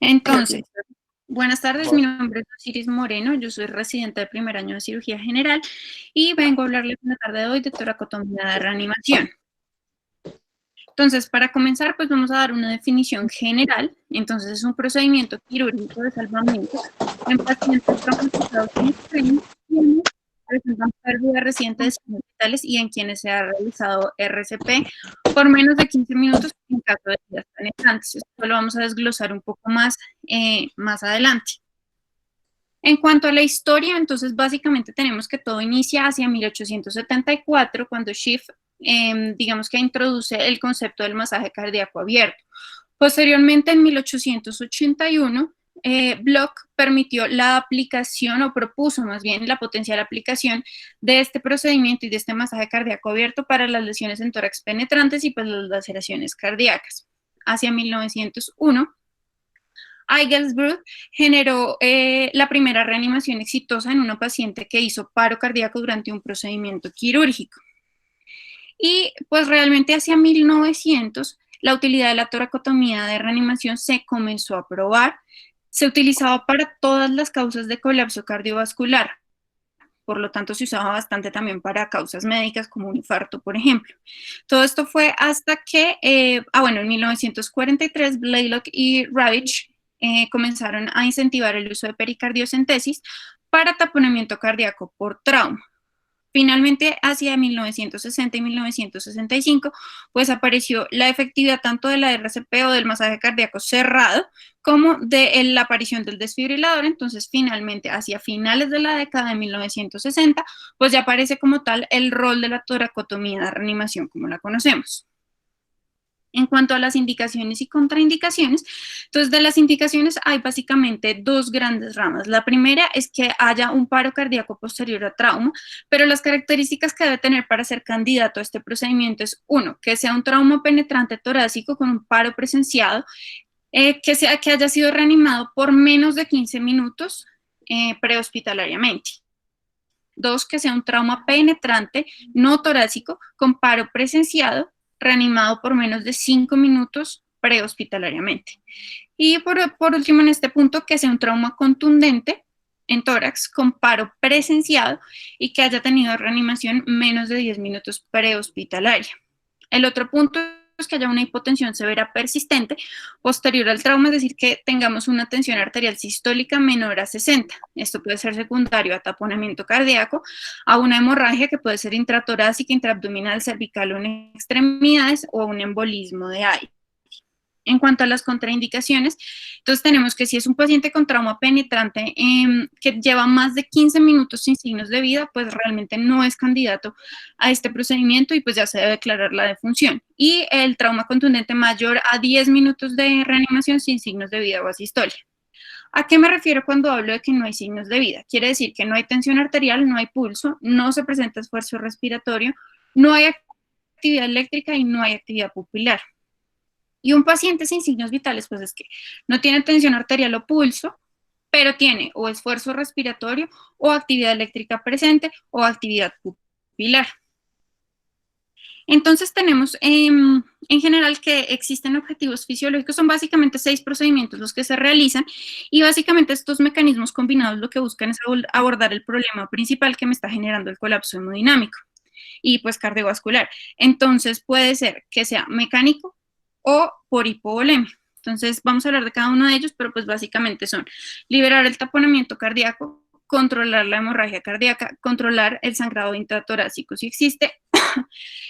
Entonces, buenas tardes, mi nombre es Osiris Moreno, yo soy residente de primer año de cirugía general y vengo a hablarles en la tarde de hoy de toracotomía de reanimación. Entonces, para comenzar, pues vamos a dar una definición general. Entonces, es un procedimiento quirúrgico de salvamento en pacientes traumatizados con extremo, quienes presentan pérdida reciente de signos vitales y en quienes se ha realizado RCP por menos de 15 minutos en caso de heridas penetrantes. Esto lo vamos a desglosar un poco más adelante. En cuanto a la historia, entonces básicamente tenemos que todo inicia hacia 1874, cuando Schiff, digamos que introduce el concepto del masaje cardíaco abierto. Posteriormente, en 1881, Bloch permitió la aplicación, o propuso más bien la potencial aplicación de este procedimiento y de este masaje cardíaco abierto para las lesiones en tórax penetrantes y pues las laceraciones cardíacas. Hacia 1901, Eigelsbrug generó la primera reanimación exitosa en una paciente que hizo paro cardíaco durante un procedimiento quirúrgico. Y pues realmente hacia 1900 la utilidad de la toracotomía de reanimación se comenzó a probar. Se utilizaba para todas las causas de colapso cardiovascular. Por lo tanto, se usaba bastante también para causas médicas como un infarto, por ejemplo. Todo esto fue hasta que, en 1943, Blaylock y Ravitch comenzaron a incentivar el uso de pericardiocentesis para taponamiento cardíaco por trauma. Finalmente, hacia 1960 y 1965, pues apareció la efectividad tanto de la RCP o del masaje cardíaco cerrado, como de la aparición del desfibrilador. Entonces, finalmente, hacia finales de la década de 1960, pues ya aparece como tal el rol de la toracotomía de reanimación como la conocemos. En cuanto a las indicaciones y contraindicaciones, entonces de las indicaciones hay básicamente dos grandes ramas. La primera es que haya un paro cardíaco posterior a trauma, pero las características que debe tener para ser candidato a este procedimiento es, uno, que sea un trauma penetrante torácico con un paro presenciado, que haya sido reanimado por menos de 15 minutos prehospitalariamente. Dos, que sea un trauma penetrante no torácico con paro presenciado, reanimado por menos de 5 minutos prehospitalariamente. Y por último, en este punto, que sea un trauma contundente en tórax con paro presenciado y que haya tenido reanimación menos de 10 minutos prehospitalaria. El otro punto es que haya una hipotensión severa persistente posterior al trauma, es decir, que tengamos una tensión arterial sistólica menor a 60. Esto puede ser secundario a taponamiento cardíaco, a una hemorragia que puede ser intratorácica, intraabdominal, cervical o en extremidades, o a un embolismo de aire. En cuanto a las contraindicaciones, entonces tenemos que si es un paciente con trauma penetrante que lleva más de 15 minutos sin signos de vida, pues realmente no es candidato a este procedimiento y pues ya se debe declarar la defunción. Y el trauma contundente mayor a 10 minutos de reanimación sin signos de vida o asistolia. ¿A qué me refiero cuando hablo de que no hay signos de vida? Quiere decir que no hay tensión arterial, no hay pulso, no se presenta esfuerzo respiratorio, no hay actividad eléctrica y no hay actividad pupilar. Y un paciente sin signos vitales, pues es que no tiene tensión arterial o pulso, pero tiene o esfuerzo respiratorio o actividad eléctrica presente o actividad pupilar. Entonces tenemos en general que existen objetivos fisiológicos, son básicamente 6 procedimientos los que se realizan y básicamente estos mecanismos combinados lo que buscan es abordar el problema principal que me está generando el colapso hemodinámico y pues cardiovascular. Entonces puede ser que sea mecánico o por hipovolemia. Entonces vamos a hablar de cada uno de ellos, pero pues básicamente son liberar el taponamiento cardíaco, controlar la hemorragia cardíaca, controlar el sangrado intratorácico si existe,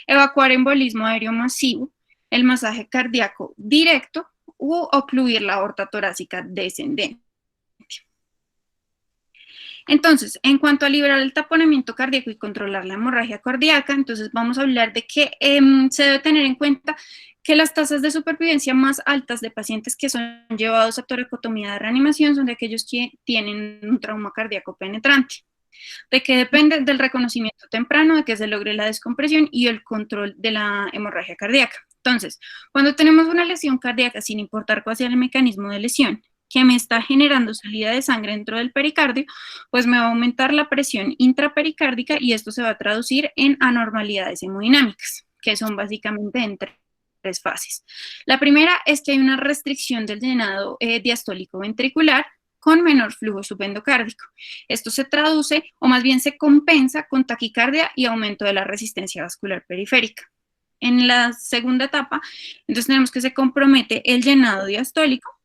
evacuar embolismo aéreo masivo, el masaje cardíaco directo u ocluir la aorta torácica descendente. Entonces, en cuanto a liberar el taponamiento cardíaco y controlar la hemorragia cardíaca, entonces vamos a hablar de que se debe tener en cuenta que las tasas de supervivencia más altas de pacientes que son llevados a toracotomía de reanimación son de aquellos que tienen un trauma cardíaco penetrante. ¿De qué depende? Del reconocimiento temprano, de que se logre la descompresión y el control de la hemorragia cardíaca. Entonces, cuando tenemos una lesión cardíaca, sin importar cuál sea el mecanismo de lesión, que me está generando salida de sangre dentro del pericardio, pues me va a aumentar la presión intrapericárdica y esto se va a traducir en anormalidades hemodinámicas, que son básicamente entre tres fases. La primera es que hay una restricción del llenado diastólico ventricular con menor flujo subendocárdico. Esto se traduce, o más bien se compensa, con taquicardia y aumento de la resistencia vascular periférica. En la segunda etapa, entonces tenemos que se compromete el llenado diastólico,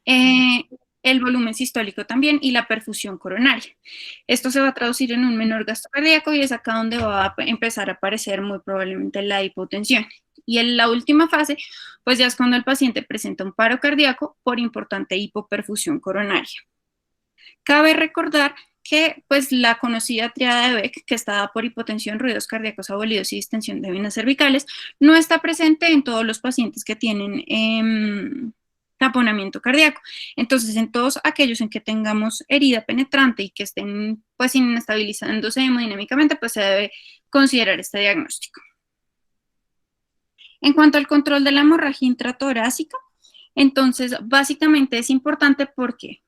el volumen sistólico también y la perfusión coronaria. Esto se va a traducir en un menor gasto cardíaco y es acá donde va a empezar a aparecer muy probablemente la hipotensión. Y en la última fase, pues ya es cuando el paciente presenta un paro cardíaco por importante hipoperfusión coronaria. Cabe recordar que pues la conocida triada de Beck, que está dada por hipotensión, ruidos cardíacos abolidos y distensión de venas cervicales, no está presente en todos los pacientes que tienen taponamiento cardíaco. Entonces, en todos aquellos en que tengamos herida penetrante y que estén pues inestabilizándose hemodinámicamente, pues se debe considerar este diagnóstico. En cuanto al control de la hemorragia intratorácica, entonces básicamente es importante porque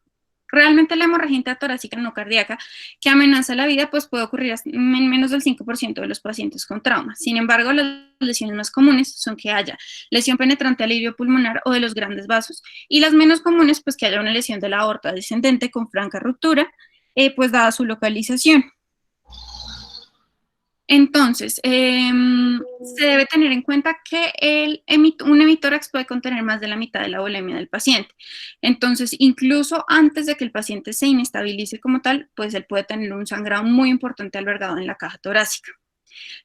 realmente la hemorragia intratorácica no cardíaca que amenaza la vida pues puede ocurrir en menos del 5% de los pacientes con trauma. Sin embargo, las lesiones más comunes son que haya lesión penetrante al alivio pulmonar o de los grandes vasos, y las menos comunes pues que haya una lesión de la aorta descendente con franca ruptura, pues dada su localización. Entonces, se debe tener en cuenta que un Hemitórax puede contener más de la mitad de la volemia del paciente. Entonces, incluso antes de que el paciente se inestabilice como tal, pues él puede tener un sangrado muy importante albergado en la caja torácica.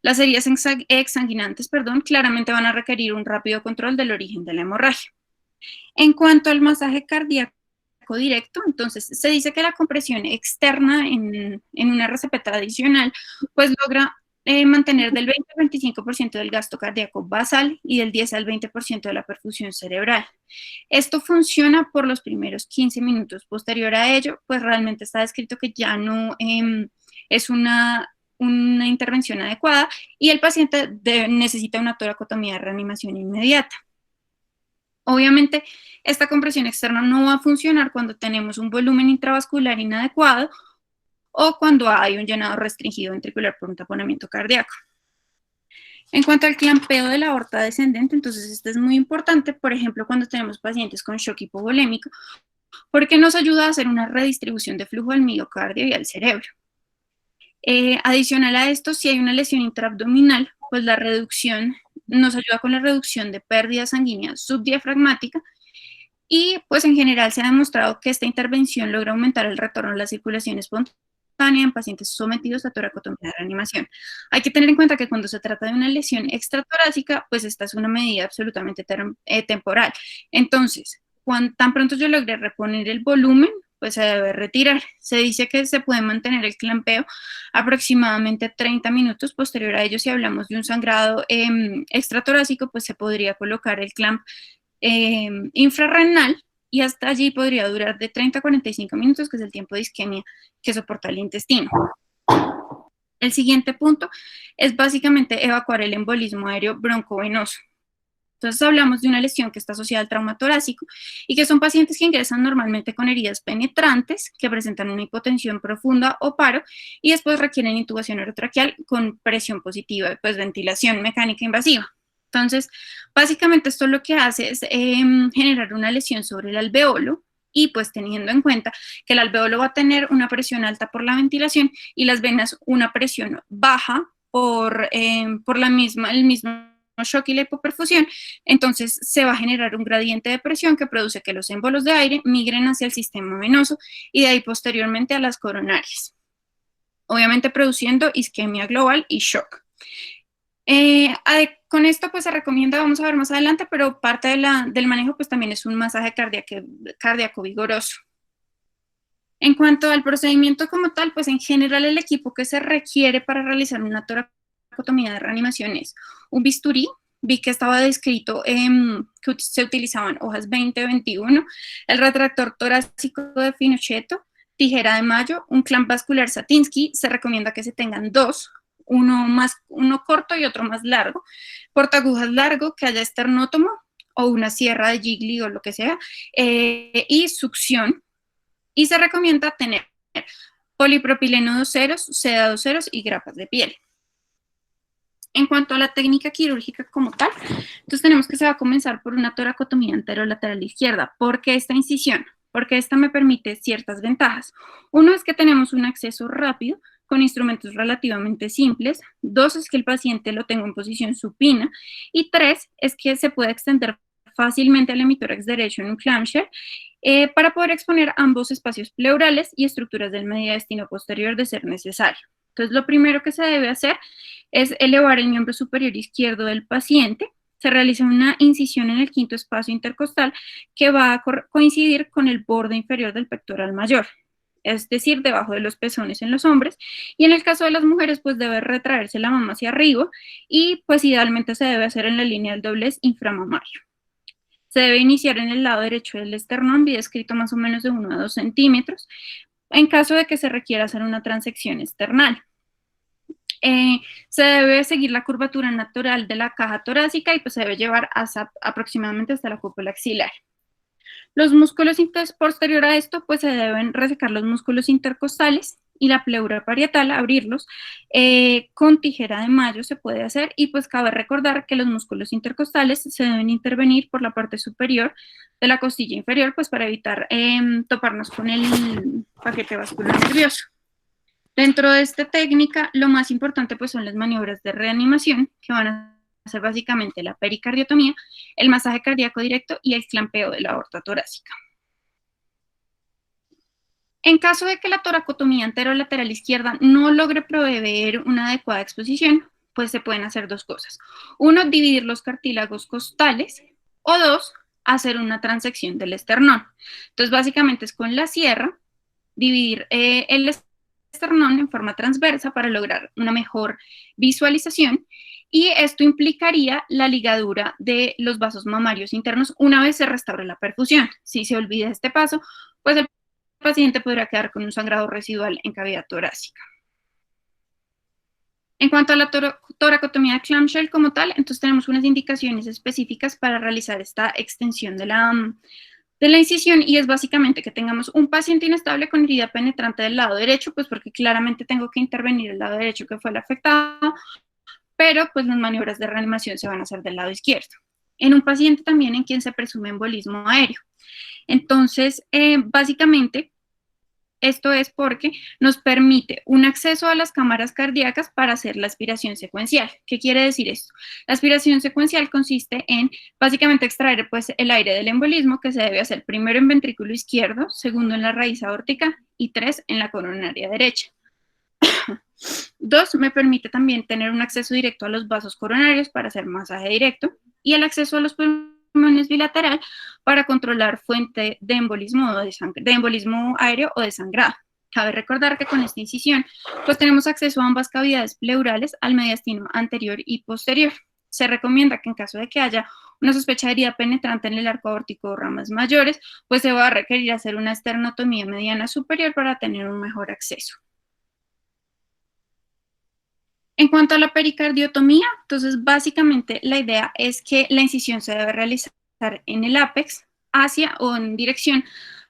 Las heridas exsanguinantes, claramente van a requerir un rápido control del origen de la hemorragia. En cuanto al masaje cardíaco directo, entonces se dice que la compresión externa en una RCP tradicional, pues logra mantener del 20 al 25% del gasto cardíaco basal y del 10 al 20% de la perfusión cerebral. Esto funciona por los primeros 15 minutos. Posterior a ello, pues realmente está descrito que ya no es una intervención adecuada y el paciente necesita una toracotomía de reanimación inmediata. Obviamente, esta compresión externa no va a funcionar cuando tenemos un volumen intravascular inadecuado o cuando hay un llenado restringido ventricular por un taponamiento cardíaco. En cuanto al clampeo de la aorta descendente, entonces este es muy importante, por ejemplo, cuando tenemos pacientes con shock hipovolémico, porque nos ayuda a hacer una redistribución de flujo al miocardio y al cerebro. Adicional a esto, si hay una lesión intraabdominal, pues la reducción nos ayuda con la reducción de pérdida sanguínea subdiafragmática y pues en general se ha demostrado que esta intervención logra aumentar el retorno a la circulación espontánea en pacientes sometidos a toracotomía de reanimación. Hay que tener en cuenta que cuando se trata de una lesión extratorácica, pues esta es una medida absolutamente temporal. Entonces, tan pronto yo logré reponer el volumen, pues se debe retirar. Se dice que se puede mantener el clampeo aproximadamente 30 minutos. Posterior a ello, si hablamos de un sangrado extratorácico, pues se podría colocar el clamp infrarrenal y hasta allí podría durar de 30 a 45 minutos, que es el tiempo de isquemia que soporta el intestino. El siguiente punto es básicamente evacuar el embolismo aéreo broncovenoso. Entonces hablamos de una lesión que está asociada al trauma torácico y que son pacientes que ingresan normalmente con heridas penetrantes, que presentan una hipotensión profunda o paro y después requieren intubación orotraqueal con presión positiva, pues ventilación mecánica invasiva. Entonces, básicamente esto lo que hace es generar una lesión sobre el alveolo y pues teniendo en cuenta que el alveolo va a tener una presión alta por la ventilación y las venas una presión baja por el mismo shock y la hipoperfusión, entonces se va a generar un gradiente de presión que produce que los émbolos de aire migren hacia el sistema venoso y de ahí posteriormente a las coronarias, obviamente produciendo isquemia global y shock. Con esto pues se recomienda, vamos a ver más adelante, pero parte del manejo pues también es un masaje cardíaco vigoroso. En cuanto al procedimiento como tal, pues en general el equipo que se requiere para realizar una toracotomía de reanimación es un bisturí. Vi que estaba descrito que se utilizaban hojas 20-21, el retractor torácico de Finochetto, tijera de Mayo, un clamp vascular Satinsky, se recomienda que se tengan dos, uno corto y otro más largo, portagujas largo, que haya esternótomo o una sierra de Gigli o lo que sea, y succión. Y se recomienda tener polipropileno 2 ceros, seda 2 ceros y grapas de piel. En cuanto a la técnica quirúrgica como tal, entonces tenemos que se va a comenzar por una toracotomía anterolateral izquierda. ¿Por qué esta incisión? Porque esta me permite ciertas ventajas. Uno es que tenemos un acceso rápido con instrumentos relativamente simples. Dos es que el paciente lo tengo en posición supina. Y tres es que se puede extender fácilmente el hemitórax derecho en un clamshell para poder exponer ambos espacios pleurales y estructuras del mediastino posterior de ser necesario. Entonces, lo primero que se debe hacer es elevar el miembro superior izquierdo del paciente. Se realiza una incisión en el quinto espacio intercostal que va a coincidir con el borde inferior del pectoral mayor, es decir, debajo de los pezones en los hombres, y en el caso de las mujeres, pues debe retraerse la mama hacia arriba y pues idealmente se debe hacer en la línea del doblez inframamario. Se debe iniciar en el lado derecho del esternón, descrito más o menos de 1 a 2 centímetros, en caso de que se requiera hacer una transección external. Se debe seguir la curvatura natural de la caja torácica y pues se debe llevar aproximadamente hasta la cúpula axilar. Los músculos posterior a esto, pues se deben resecar los músculos intercostales y la pleura parietal, abrirlos. Con tijera de mayo se puede hacer y pues cabe recordar que los músculos intercostales se deben intervenir por la parte superior de la costilla inferior, pues para evitar toparnos con el paquete vascular nervioso. Dentro de esta técnica, lo más importante pues son las maniobras de reanimación, que van a ser básicamente la pericardiotomía, el masaje cardíaco directo y el clampeo de la aorta torácica. En caso de que la toracotomía anterolateral izquierda no logre proveer una adecuada exposición, pues se pueden hacer dos cosas. Uno, dividir los cartílagos costales, o dos, hacer una transección del esternón. Entonces, básicamente es con la sierra, dividir el esternón en forma transversa para lograr una mejor visualización, y esto implicaría la ligadura de los vasos mamarios internos una vez se restaure la perfusión. Si se olvida este paso, pues el paciente podrá quedar con un sangrado residual en cavidad torácica. En cuanto a la toracotomía de clamshell como tal, entonces tenemos unas indicaciones específicas para realizar esta extensión de la incisión, y es básicamente que tengamos un paciente inestable con herida penetrante del lado derecho, pues porque claramente tengo que intervenir el lado derecho que fue el afectado, pero pues las maniobras de reanimación se van a hacer del lado izquierdo. En un paciente también en quien se presume embolismo aéreo. Entonces, básicamente, esto es porque nos permite un acceso a las cámaras cardíacas para hacer la aspiración secuencial. ¿Qué quiere decir esto? La aspiración secuencial consiste en básicamente extraer pues, el aire del embolismo, que se debe hacer primero en ventrículo izquierdo, segundo en la raíz aórtica y 3 en la coronaria derecha. 2, me permite también tener un acceso directo a los vasos coronarios para hacer masaje directo y el acceso a los pulmones bilateral para controlar fuente de embolismo, de embolismo aéreo o de sangrado. Cabe recordar que con esta incisión pues tenemos acceso a ambas cavidades pleurales, al mediastino anterior y posterior. Se recomienda que en caso de que haya una sospecha de herida penetrante en el arco aórtico o ramas mayores, pues se va a requerir hacer una esternotomía mediana superior para tener un mejor acceso. En cuanto a la pericardiotomía, entonces básicamente la idea es que la incisión se debe realizar en el ápex, hacia o en dirección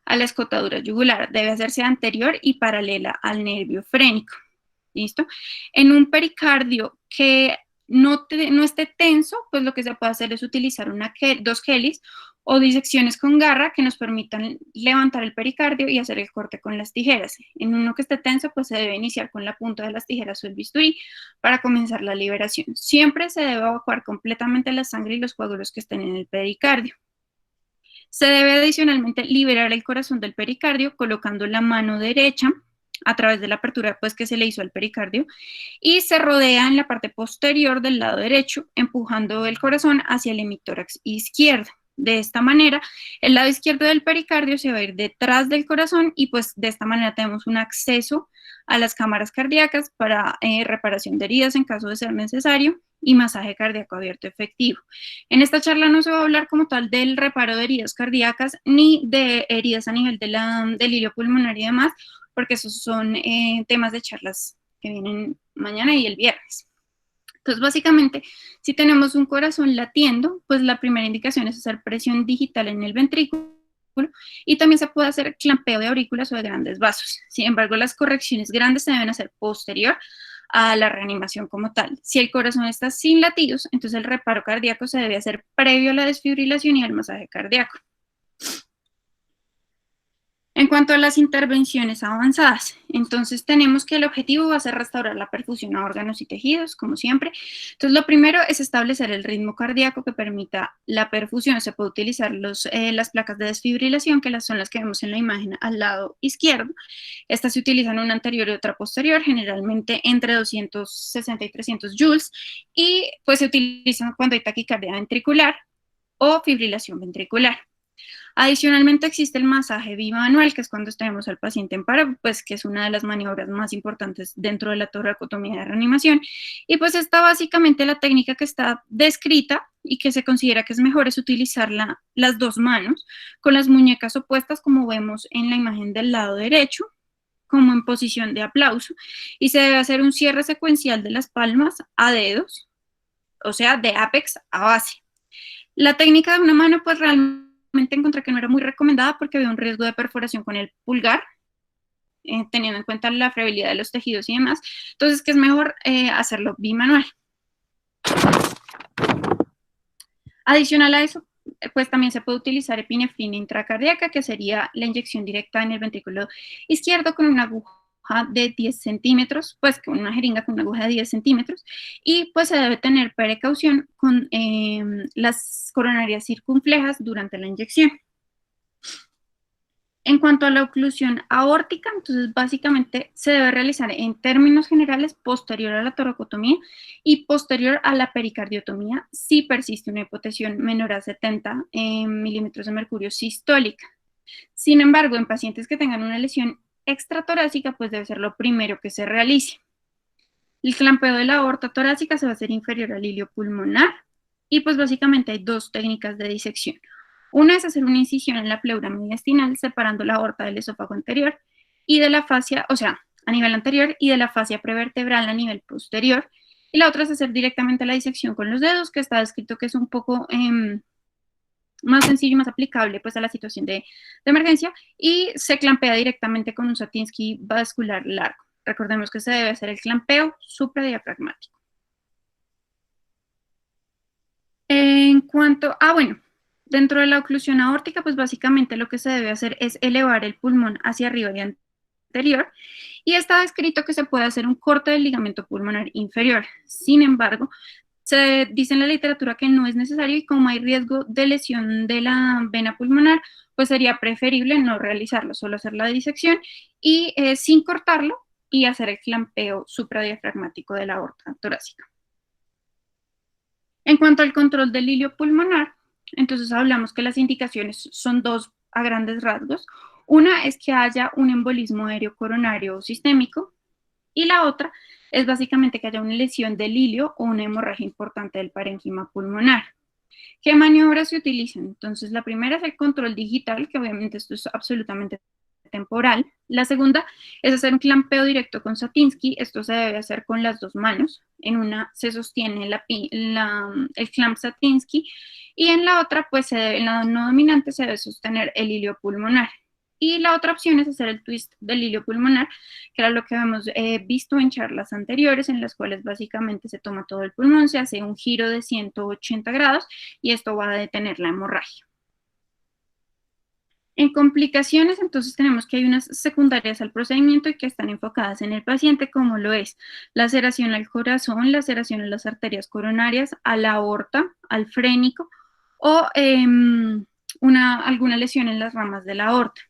a la escotadura yugular. Debe hacerse anterior y paralela al nervio frénico. ¿Listo? En un pericardio que no esté tenso, pues lo que se puede hacer es utilizar dos Helix o disecciones con garra que nos permitan levantar el pericardio y hacer el corte con las tijeras. En uno que esté tenso, pues se debe iniciar con la punta de las tijeras o el bisturí para comenzar la liberación. Siempre se debe evacuar completamente la sangre y los coágulos que estén en el pericardio. Se debe adicionalmente liberar el corazón del pericardio colocando la mano derecha a través de la apertura pues, que se le hizo al pericardio, y se rodea en la parte posterior del lado derecho, empujando el corazón hacia el hemitórax izquierdo. De esta manera, el lado izquierdo del pericardio se va a ir detrás del corazón y pues de esta manera tenemos un acceso a las cámaras cardíacas para reparación de heridas en caso de ser necesario y masaje cardíaco abierto efectivo. En esta charla no se va a hablar como tal del reparo de heridas cardíacas ni de heridas a nivel del hilio pulmonar y demás, porque esos son temas de charlas que vienen mañana y el viernes. Entonces, básicamente, si tenemos un corazón latiendo, pues la primera indicación es hacer presión digital en el ventrículo y también se puede hacer clampeo de aurículas o de grandes vasos. Sin embargo, las correcciones grandes se deben hacer posterior a la reanimación como tal. Si el corazón está sin latidos, entonces el reparo cardíaco se debe hacer previo a la desfibrilación y al masaje cardíaco. En cuanto a las intervenciones avanzadas, entonces tenemos que el objetivo va a ser restaurar la perfusión a órganos y tejidos, como siempre. Entonces, lo primero es establecer el ritmo cardíaco que permita la perfusión. Se puede utilizar las placas de desfibrilación, que son las que vemos en la imagen al lado izquierdo. Estas se utilizan una anterior y otra posterior, generalmente entre 260 y 300 joules, y pues se utilizan cuando hay taquicardia ventricular o fibrilación ventricular. Adicionalmente existe el masaje bimanual, que es cuando tenemos al paciente en paro, pues que es una de las maniobras más importantes dentro de la toracotomía de reanimación. Y pues esta básicamente la técnica que está descrita y que se considera que es mejor es utilizar las dos manos con las muñecas opuestas, como vemos en la imagen del lado derecho, como en posición de aplauso, y se debe hacer un cierre secuencial de las palmas a dedos, o sea, de apex a base. La técnica de una mano, pues realmente encontré que no era muy recomendada porque había un riesgo de perforación con el pulgar, teniendo en cuenta la friabilidad de los tejidos y demás. Entonces, que es mejor hacerlo bimanual. Adicional a eso, pues también se puede utilizar epinefrina intracardíaca, que sería la inyección directa en el ventrículo izquierdo con una aguja de 10 centímetros, pues con una jeringa con una aguja de 10 centímetros, y pues se debe tener precaución con las coronarias circunflejas durante la inyección. En cuanto a la oclusión aórtica, entonces básicamente se debe realizar en términos generales posterior a la toracotomía y posterior a la pericardiotomía si persiste una hipotensión menor a 70 milímetros de mercurio sistólica. Sin embargo, en pacientes que tengan una lesión extratorácica, pues debe ser lo primero que se realice. El clampeo de la aorta torácica se va a hacer inferior al hilio pulmonar y pues básicamente hay dos técnicas de disección. Una es hacer una incisión en la pleura mediastinal separando la aorta del esófago anterior y de la fascia, o sea, a nivel anterior y de la fascia prevertebral a nivel posterior. Y la otra es hacer directamente la disección con los dedos, que está descrito que es un poco más sencillo y más aplicable pues a la situación de emergencia, y se clampea directamente con un Satinsky vascular largo. Recordemos que se debe hacer el clampeo supradiafragmático. En cuanto a, bueno, dentro de la oclusión aórtica, pues básicamente lo que se debe hacer es elevar el pulmón hacia arriba y anterior, y está descrito que se puede hacer un corte del ligamento pulmonar inferior. Sin embargo, se dice en la literatura que no es necesario y como hay riesgo de lesión de la vena pulmonar, pues sería preferible no realizarlo, solo hacer la disección y sin cortarlo y hacer el clampeo supradiafragmático de la aorta torácica. En cuanto al control del hilio pulmonar, entonces hablamos que las indicaciones son dos a grandes rasgos. Una es que haya un embolismo aéreo coronario sistémico y la otra es básicamente que haya una lesión del hilio o una hemorragia importante del parénquima pulmonar. ¿Qué maniobras se utilizan? Entonces, la primera es el control digital, que obviamente esto es absolutamente temporal. La segunda es hacer un clampeo directo con Satinsky. Esto se debe hacer con las dos manos. En una se sostiene el clamp Satinsky y en la otra, pues en la no dominante se debe sostener el hilio pulmonar. Y la otra opción es hacer el twist del hilio pulmonar, que era lo que hemos visto en charlas anteriores, en las cuales básicamente se toma todo el pulmón, se hace un giro de 180 grados y esto va a detener la hemorragia. En complicaciones, entonces tenemos que hay unas secundarias al procedimiento y que están enfocadas en el paciente, como lo es laceración al corazón, laceración a las arterias coronarias, a la aorta, al frénico o alguna lesión en las ramas de la aorta.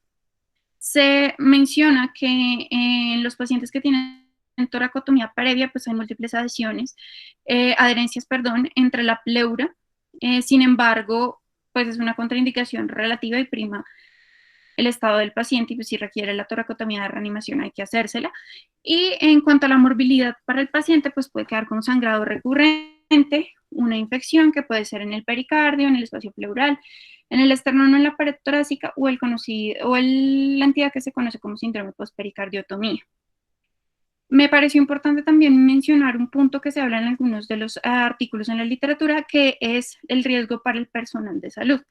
Se menciona que en los pacientes que tienen toracotomía previa, pues hay múltiples adherencias, entre la pleura. Sin embargo, pues es una contraindicación relativa y prima el estado del paciente, y pues si requiere la toracotomía de reanimación hay que hacérsela. Y en cuanto a la morbilidad para el paciente, pues puede quedar con sangrado recurrente, una infección que puede ser en el pericardio, en el espacio pleural, en el esternón o en la pared torácica, o la entidad que se conoce como síndrome postpericardiotomía. Me pareció importante también mencionar un punto que se habla en algunos de los artículos en la literatura, que es el riesgo para el personal de salud.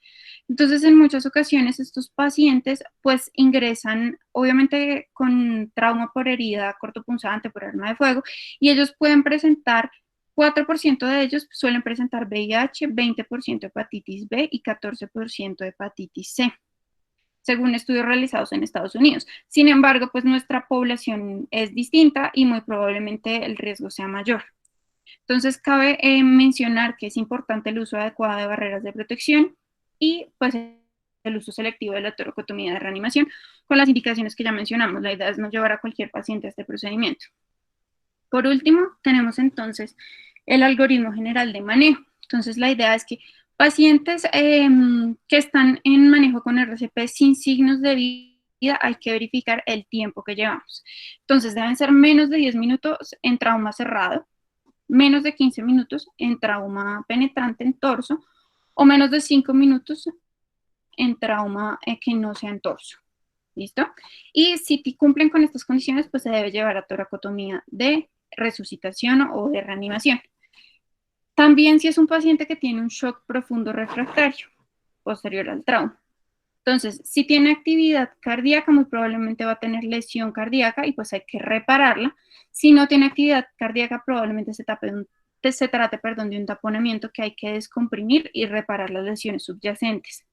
Entonces, en muchas ocasiones estos pacientes pues ingresan obviamente con trauma por herida cortopunzante, por arma de fuego, y ellos pueden presentar, 4% de ellos suelen presentar VIH, 20% hepatitis B y 14% hepatitis C, según estudios realizados en Estados Unidos. Sin embargo, pues nuestra población es distinta y muy probablemente el riesgo sea mayor. Entonces, cabe mencionar que es importante el uso adecuado de barreras de protección y pues el uso selectivo de la toracotomía de reanimación con las indicaciones que ya mencionamos. La idea es no llevar a cualquier paciente a este procedimiento. Por último, tenemos entonces el algoritmo general de manejo. Entonces, la idea es que pacientes que están en manejo con RCP sin signos de vida, hay que verificar el tiempo que llevamos. Entonces, deben ser menos de 10 minutos en trauma cerrado, menos de 15 minutos en trauma penetrante en torso o menos de 5 minutos en trauma que no sea en torso. ¿Listo? Y si cumplen con estas condiciones, pues se debe llevar a toracotomía de resucitación o de reanimación. También si es un paciente que tiene un shock profundo refractario posterior al trauma. Entonces, si tiene actividad cardíaca, muy probablemente va a tener lesión cardíaca y pues hay que repararla. Si no tiene actividad cardíaca, probablemente se trate de un taponamiento que hay que descomprimir y reparar las lesiones subyacentes.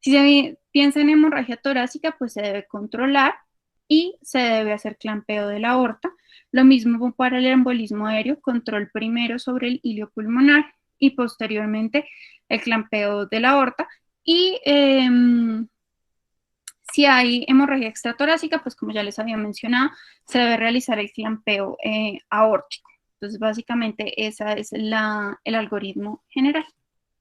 Si se piensa en hemorragia torácica, pues se debe controlar y se debe hacer clampeo de la aorta. Lo mismo para el embolismo aéreo, control primero sobre el hilio pulmonar y posteriormente el clampeo de la aorta. Y si hay hemorragia extratorácica, pues como ya les había mencionado, se debe realizar el clampeo aórtico. Entonces, básicamente, ese es el algoritmo general.